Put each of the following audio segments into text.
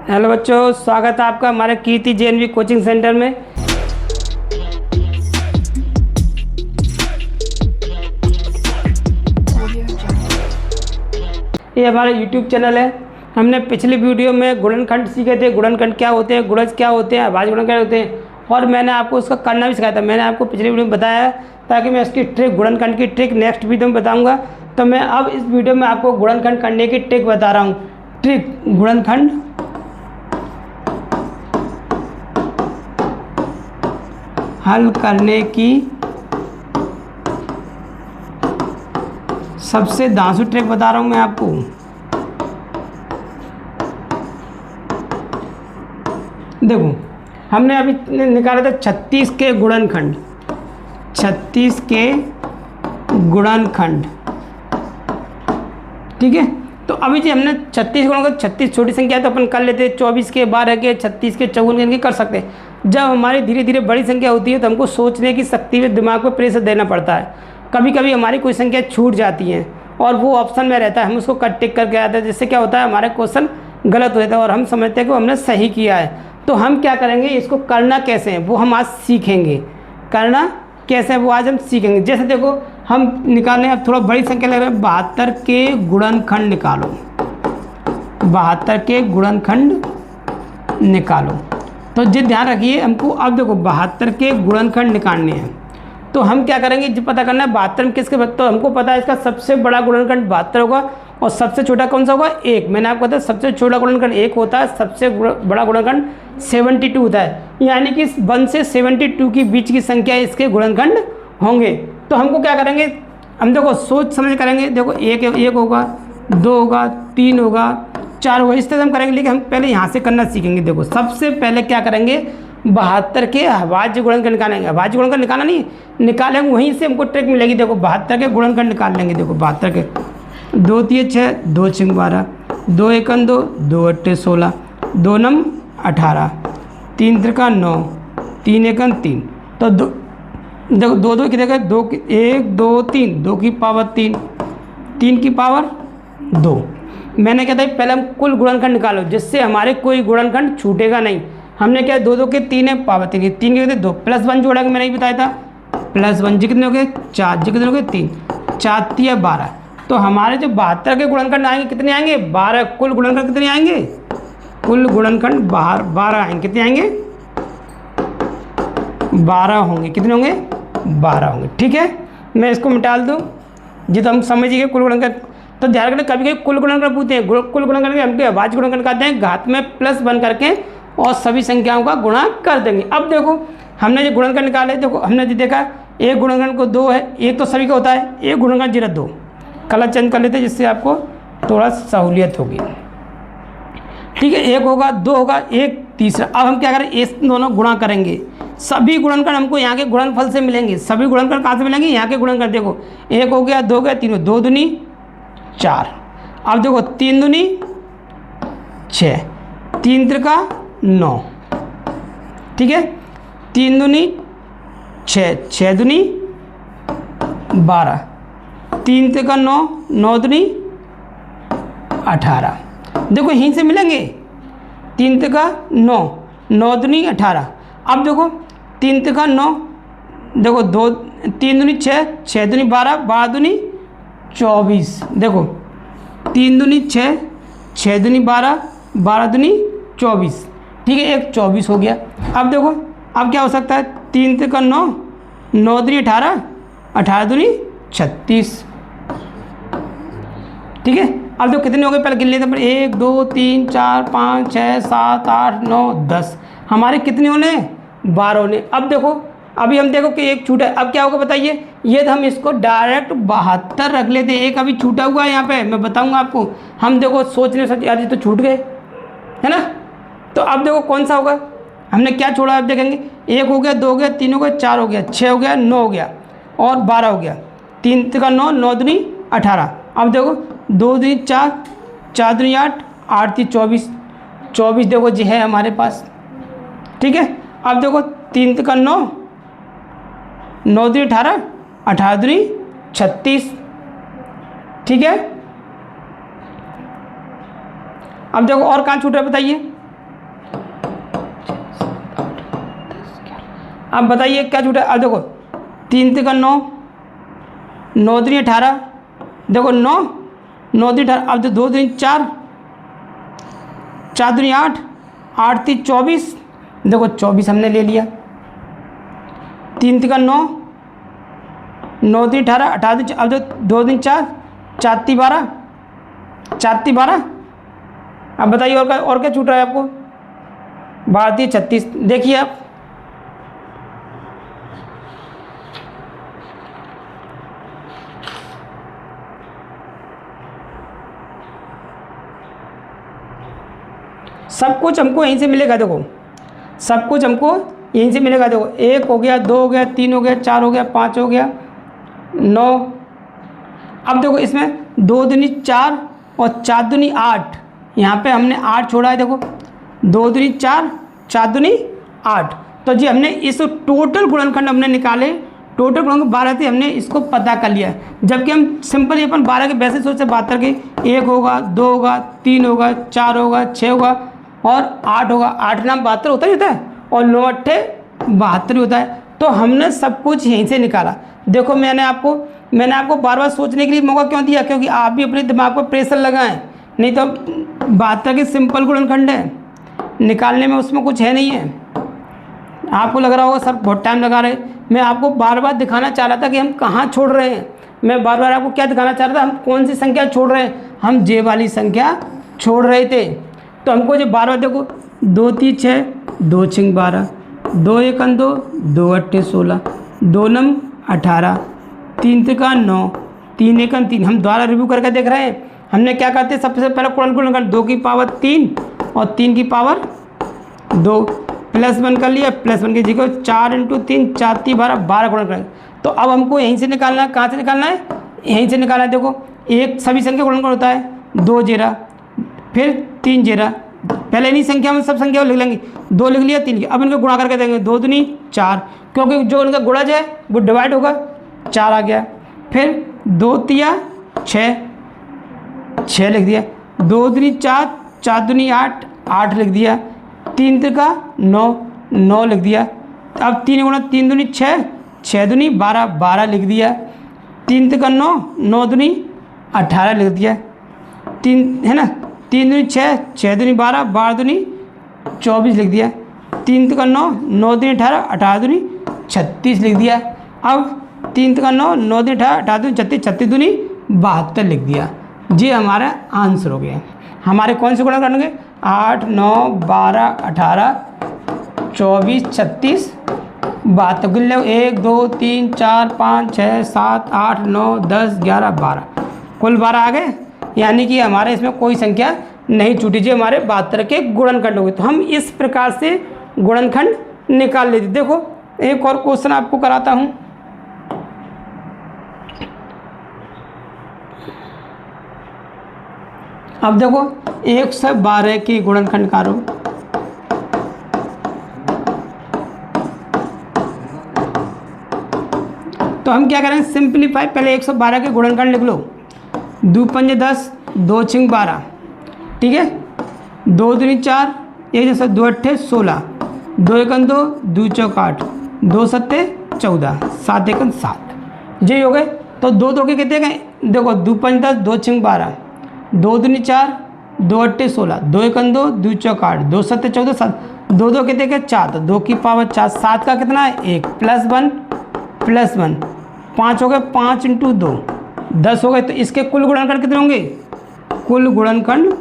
Hello बच्चों, स्वागत है आपका हमारे कीर्ति जेएनवी कोचिंग सेंटर में। ये हमारा यूट्यूब चैनल है। हमने पिछली वीडियो में गुणनखंड सीखे थे। गुणनखंड क्या होते हैं, गुणज क्या होते हैं, अभाज्य गुणन क्या होते हैं, और मैंने आपको उसका करना भी सिखाया था। मैंने आपको पिछली वीडियो में बताया ताकि मैं इसकी ट्रिक, गुणनखंड की ट्रिक नेक्स्ट वीडियो में बताऊंगा। तो मैं अब इस वीडियो में आपको गुणनखंड करने की ट्रिक बता रहा हूँ। ट्रिक गुणनखंड हल करने की सबसे दांसू ट्रिक बता रहा हूं मैं आपको। देखो, हमने अभी निकाला था 36 के गुणनखंड। 36 के गुणनखंड, ठीक है। तो अभी जी हमने 36 गुणनखंड, 36 छोटी संख्या तो अपन कर लेते, 24 के, 12 के, 36 के, 54 के कर सकते हैं। जब हमारी धीरे धीरे बड़ी संख्या होती है तो हमको सोचने की शक्ति में, दिमाग पर प्रेशर देना पड़ता है। कभी कभी हमारी कोई संख्या छूट जाती है और वो ऑप्शन में रहता है, हम उसको कट टिक करके आते हैं, जिससे क्या होता है, हमारे क्वेश्चन गलत हो जाता है और हम समझते हैं कि हमने सही किया है। तो हम क्या करेंगे, इसको करना कैसे है वो हम आज सीखेंगे। करना कैसे है वो आज हम सीखेंगे। जैसे देखो, हम निकालें, अब थोड़ा बड़ी संख्या लग रहा है, 72 के गुणनखंड निकालो। 72 के गुणनखंड निकालो। तो जी ध्यान रखिए, हमको अब देखो 72 के गुणनखंड निकालने हैं। तो हम क्या करेंगे, जो पता करना है 72 में किसके, तो हमको पता है इसका सबसे बड़ा गुणनखंड 72 होगा और सबसे छोटा कौन सा होगा, 1। मैंने आपको बताया सबसे छोटा गुणनखंड 1 होता है, सबसे बड़ा गुणनखंड 72 होता है। यानी कि 1 से 72 के बीच की संख्या इसके गुणनखंड होंगे। तो हमको क्या करेंगे, हम देखो सोच समझ करेंगे। देखो 1 होगा, 2 होगा, 3 होगा, 4 होगा, इस तरह हम करेंगे। लेकिन हम पहले यहाँ से करना सीखेंगे। देखो सबसे पहले क्या करेंगे, 72 के अभाज्य गुणनखंड निकालेंगे। अभाज्य गुणनखंड निकालना नहीं, निकालेंगे, वहीं से हमको ट्रिक मिलेगी। देखो 72 के गुणनखंड निकाल लेंगे। देखो 72 के 2 3 6, 2 6 12, 2 1 2, 2 8 16, 2 9 18, 3 3 9, 3 1 3। तो देखो 2 2 कितने, 2 1 2 3, 2 की पावर 3, 3 की पावर 2। मैंने क्या था, पहले हम कुल गुणनखंड निकालो, जिससे हमारे कोई गुणनखंड छूटेगा नहीं। हमने क्या, 2 2 के 3 है, पावर 3 के 3 के 2 +1 जोड़ेंगे, मैंने ही बताया था। +1 जी कितने हो गए, 4 जी कितने हो गए, 3, 4 3 12। तो हमारे जो 72 के गुणनखंड आएंगे कितने आएंगे, 12। कुल गुणनखंड कितने आएंगे, कुल गुणनखंड 12 आएंगे। कितने आएंगे, 12 होंगे। कितने होंगे, 12 होंगे। ठीक है, मैं इसको मिटाल दूँ जी, तो हम समझिए कुल गुणनखंड। तो ध्यान रखना, कभी कभी कुल गुणनखंड पूछते हैं। कुल गुणनखंड हम अभाज्य गुणनखंड कहते हैं, घात में +1 करके और सभी संख्याओं का गुणा कर देंगे। अब देखो हमने जो गुणनखंड निकाले, देखो हमने जो देखा, एक गुणनखंड को 2 है, एक तो सभी का होता है, एक गुणनखंड 0 2। कलर चेंज कर लेते हैं जिससे आपको थोड़ा सहूलियत होगी। ठीक है, 1 होगा, 2 होगा, 1 तीसरा। अब हम क्या करें, इस दोनों गुणा करेंगे। सभी गुणनखंड हमको यहाँ के गुणनफल से मिलेंगे। सभी गुणनखंड कहाँ से मिलेंगे, यहाँ के गुणनखंड। देखो 1 हो गया, 2 हो गया, 3, 2 दूनी 4। अब देखो 3 दूनी 6, 3 त्रिका 9। ठीक है, 3 दूनी 6, 6 दूनी 12, 3 त्रिका 9, 9 दूनी 18। देखो यहीं से मिलेंगे, 3 त्रिका 9, 9 दूनी 18। अब देखो 3 त्रिका 9, देखो 2 3 दूनी 6, 6 दूनी 12, 12 दूनी 24। देखो 3 दूनी 6, 6 दूनी 12, 12 दूनी 24। ठीक है, एक 24 हो गया। अब देखो अब क्या हो सकता है, 3 त्रिका 9, 9 दूनी 18, 18 दूनी 36। ठीक है, अब देखो कितने हो गए, पहले गिन लेते हैं। 1 2 3 4 5 6 7 8 9 10। हमारे कितने होने, 12 होने। अब देखो, अभी हम देखो कि एक छूटा है। अब क्या होगा बताइए, ये तो हम इसको डायरेक्ट 72 रख लेते हैं। एक अभी छूटा हुआ है यहाँ पे, मैं बताऊंगा आपको। हम देखो सोचने से यार ये तो छूट गए, है ना। तो अब देखो कौन सा होगा, हमने क्या छोड़ा, अब देखेंगे। 1 हो गया, 2 हो गया, 3 हो गया, 4 हो गया, 6 हो गया, 9 हो गया और 12 हो गया। 3 का 9, 9 दूनी 18। अब देखो 2 दूनी 4, 4 दूनी 8, 8 3 24, 24 देखो जी है हमारे पास। ठीक है, अब देखो 3 का 9, 9 दूनी 18, 18 दूनी 36। ठीक है, अब देखो और कहाँ छूट रहा है बताइए। अब बताइए क्या छूटा। अब देखो 3 तिका 9, 9 दूनी 18, देखो 9, 9 दूनी 18, अब 2 दूनी 4, 4 दूनी 8, 8 3 24, देखो 24 हमने ले लिया। 3 तिका 9, 9 दूनी 18, 18 दूनी, अब 2 दूनी 4, 4 3 12, 4 3 12। अब बताइए और क्या छूट रहा है आपको। 12 36, देखिए आप सब कुछ हमको यहीं से मिलेगा। देखो सब कुछ हमको यहीं से मिलेगा। देखो 1 हो गया, 2 हो गया, 3 हो गया, 4 हो गया, 5 हो गया, 9। अब देखो इसमें 2 दूनी 4 और 4 दूनी 8, यहाँ पे हमने 8 छोड़ा है। देखो 2 दूनी 4, 4 दूनी 8, तो जी हमने इस टोटल गुणनखंड हमने निकाले। टोटल गुणनखंड 12 थे, हमने इसको पता कर लिया है। जबकि हम सिंपल ही अपन 12 के वैसे सोच से 72 के 1 होगा, 2 होगा, 3 होगा, 4 होगा, 6 होगा और 8 होगा। 8 नाम 72 होता ही होता है और 9 अट्ठे 72 होता है। तो हमने सब कुछ यहीं से निकाला। देखो मैंने आपको बार बार सोचने के लिए मौका क्यों दिया, क्योंकि आप भी अपने दिमाग पर प्रेशर लगाएं। नहीं तो 72 के सिंपल गुणनखंड है, निकालने में उसमें कुछ है नहीं है। आपको लग रहा होगा सर बहुत टाइम लगा रहे। मैं आपको बार बार दिखाना चाह रहा था कि हम कहाँ छोड़ रहे हैं। मैं बार बार आपको क्या दिखाना चाह रहा था, हम कौन सी संख्या छोड़ रहे हैं। हम जे वाली संख्या छोड़ रहे थे। तो हमको जो बार बार देखो 2 3 6, 2 6 12, 2 1 2, 2 8 16, 2 9 18, 3 तिका 9, 3 1 3। हम द्वारा रिव्यू करके देख रहे हैं। हमने क्या करते हैं, सबसे पहले गुणनखंड 2 की पावर 3 और 3 की पावर 2 +1 कर लिया। +1 की जगह 4 × 3 4 3 12, 12 गुणनखंड। तो अब हमको यहीं से निकालना है। कहाँ से निकालना है, यहीं से निकालना है। देखो एक सभी संख्या गुणनखंड होता है 2 0, फिर 3 0। पहले इन्हीं संख्या में सब संख्या लिख लेंगे। 2 लिख लिया, 3 लिया। अब इनको गुणा करके देंगे 2 दूनी 4, क्योंकि जो उनका गुणज है वो डिवाइड होगा, 4 आ गया। फिर 2 तिया 6, 6 लिख दिया। 2 दूनी 4, 4 दूनी 8, 8 लिख दिया। 3 तिका 9, 9 लिख दिया। अब 3 गुणा 3 दूनी 6, 6 दूनी 12, 12 लिख दिया। 3 तिका 9, 9 दूनी 18 लिख दिया। 3 है ना, 3 दूनी 6, 6 दूनी 12, 12 दूनी 24 लिख दिया। 3 तिका 9, 9 दूनी 18, 18 दूनी 36 लिख दिया। अब 3 तिका 9, 9 दूनी 18, 18 दूनी 36, 36 दूनी 72 लिख दिया। ये हमारा आंसर हो गया। हमारे कौन से गुणनखंड होंगे, 8 9 12 18 24 36 72। गिन लो 1 2 3 4 5 6 7 8 9 10 11 12, कुल 12 आ गए। यानी कि हमारे इसमें कोई संख्या नहीं छूटी। जी हमारे 72 के गुणनखंड हो गए। तो हम इस प्रकार से गुणनखंड निकाल लेते। देखो एक और क्वेश्चन आपको कराता हूँ। अब देखो 112 के गुणनखंड करो। तो हम क्या करेंगे, सिंपलीफाई। पहले 112 के गुणनखंड लिख लो। 2 पंजे 10, 2 6 12, ठीक है। 2 दूनी 4, 1 जैसा 2 अट्ठे 16, 2 1 2, 2 चौक 8, 2 सत्ते 14, 7 1 7। ये हो गए। तो 2 2 के कितने गए, देखो 2 5 10, 2 6 12, 2 दूनी 4, 2 अट्ठे 16, 2 1 2, 2 चौक 8, 2 सत्ते 14 7, 2 2 कितने के 4, तो 2 की पावर 4। 7 का कितना है 1, +1 5 हो गए, 5 × 2 10 हो गए। तो इसके कुल गुणनखंड कितने होंगे, कुल गुणनखंड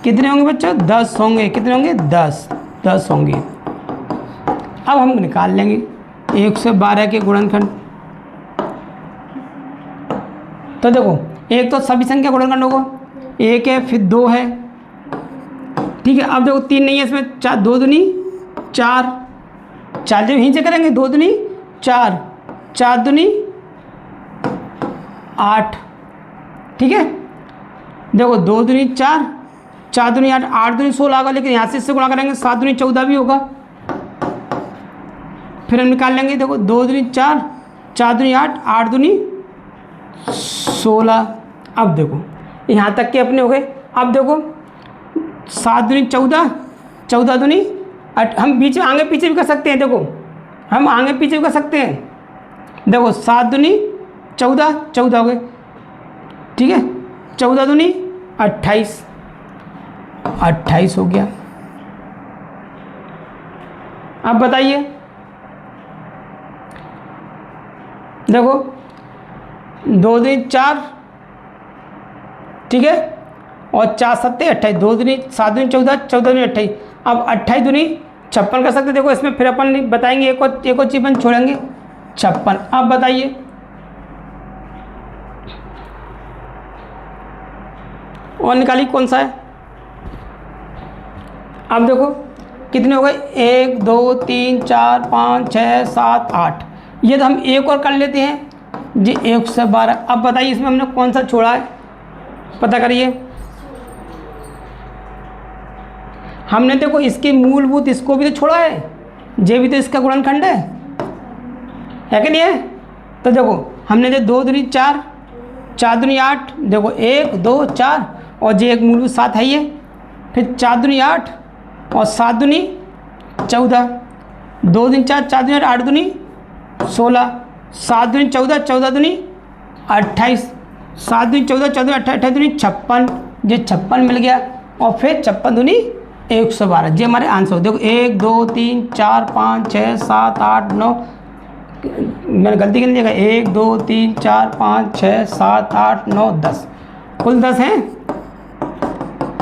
कितने होंगे बच्चों, 10 होंगे। कितने होंगे, 10 होंगे। अब हम निकाल लेंगे 112 के गुणनखंड। तो देखो एक तो सभी संख्या गुणनखंड होगा, 1 है, फिर 2 है, ठीक है। अब देखो 3 नहीं है इसमें, 4 2 दूनी 4, 4 जब यहीं से करेंगे 2 दूनी 4, 4 दूनी 8, ठीक है। देखो 2 दूनी 4, 4 दूनी 8, 8 दूनी 16 होगा, लेकिन यहाँ से इससे गुणा करेंगे 7 दूनी 14 भी होगा। फिर हम निकाल लेंगे, देखो 2 दूनी 4, 4 दूनी 8, 8 दूनी 16। अब देखो यहाँ तक के अपने हो गए। अब देखो 7 दूनी 14, 14 दूनी हम बीच में आगे पीछे भी कर सकते हैं, देखो हम आगे पीछे भी कर सकते हैं। देखो 7 दूनी 14, 14 हो गए, ठीक है, 14 दूनी 28, 28 हो गया। अब बताइए, देखो 2 दूनी 4, ठीक है, और 4 7 28, 2 दूनी 7 दूनी 14, 14 दूनी 28। अब 28 दूनी 56 कर सकते। देखो इसमें फिर अपन बताएंगे एक और चीज अपन छोड़ेंगे, 56। अब बताइए, और निकालिए कौन सा है। अब देखो कितने हो गए, 1 2 3 4 5 6 7 8। ये तो हम एक और कर लेते हैं जी, 112। अब बताइए इसमें हमने कौन सा छोड़ा है, पता करिए। हमने देखो इसके मूलभूत इसको भी तो छोड़ा है, ये भी तो इसका गुणनखंड है कि नहीं है। तो देखो हमने दे 2 दूनी 4, 4 दूनी 8, देखो 1 2 4, और जे एक मूलभूत 7 है ये, फिर 4 दूनी 8 और 7 दूनी 14, 2 दूनी 4, 4 दूनी 8, 8 दूनी 16, 7 दूनी 14, 14 दूनी 28, 7 दूनी 14, 14 दूनी 28, 28 दूनी 56, ये 56 मिल गया। और फिर 56 दूनी 112, ये हमारे आंसर हो। देखो 1 2 3 4 5 6 7 8 9, मैंने गलती करनी जगह 1 2 3 4 5 6 7 8 9 10, कुल 10 हैं।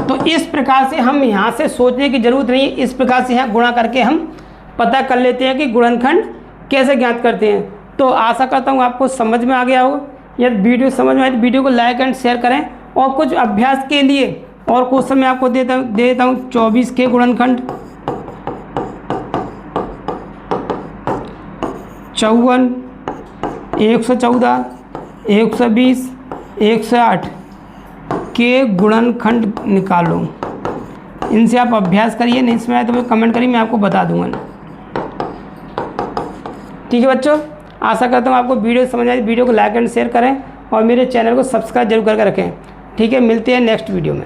तो इस प्रकार से हम यहाँ से सोचने की जरूरत नहीं है, इस प्रकार से यहाँ गुणा करके हम पता कर लेते हैं कि गुणनखंड कैसे ज्ञात करते हैं। तो आशा करता हूँ आपको समझ में आ गया होगा। यदि वीडियो समझ में आए तो वीडियो को लाइक एंड शेयर करें। और कुछ अभ्यास के लिए और क्वेश्चन मैं आपको दे देता हूँ। 24 के गुणनखंड 54, 114, 120, 108 के गुणनखंड निकालो। इनसे आप अभ्यास करिए, नहीं समझ आए तो कमेंट करिए, मैं आपको बता दूंगा। ठीक है बच्चों, आशा करता हूँ आपको वीडियो समझ आए। वीडियो को लाइक एंड शेयर करें और मेरे चैनल को सब्सक्राइब जरूर करके रखें। ठीक है, मिलते हैं नेक्स्ट वीडियो में।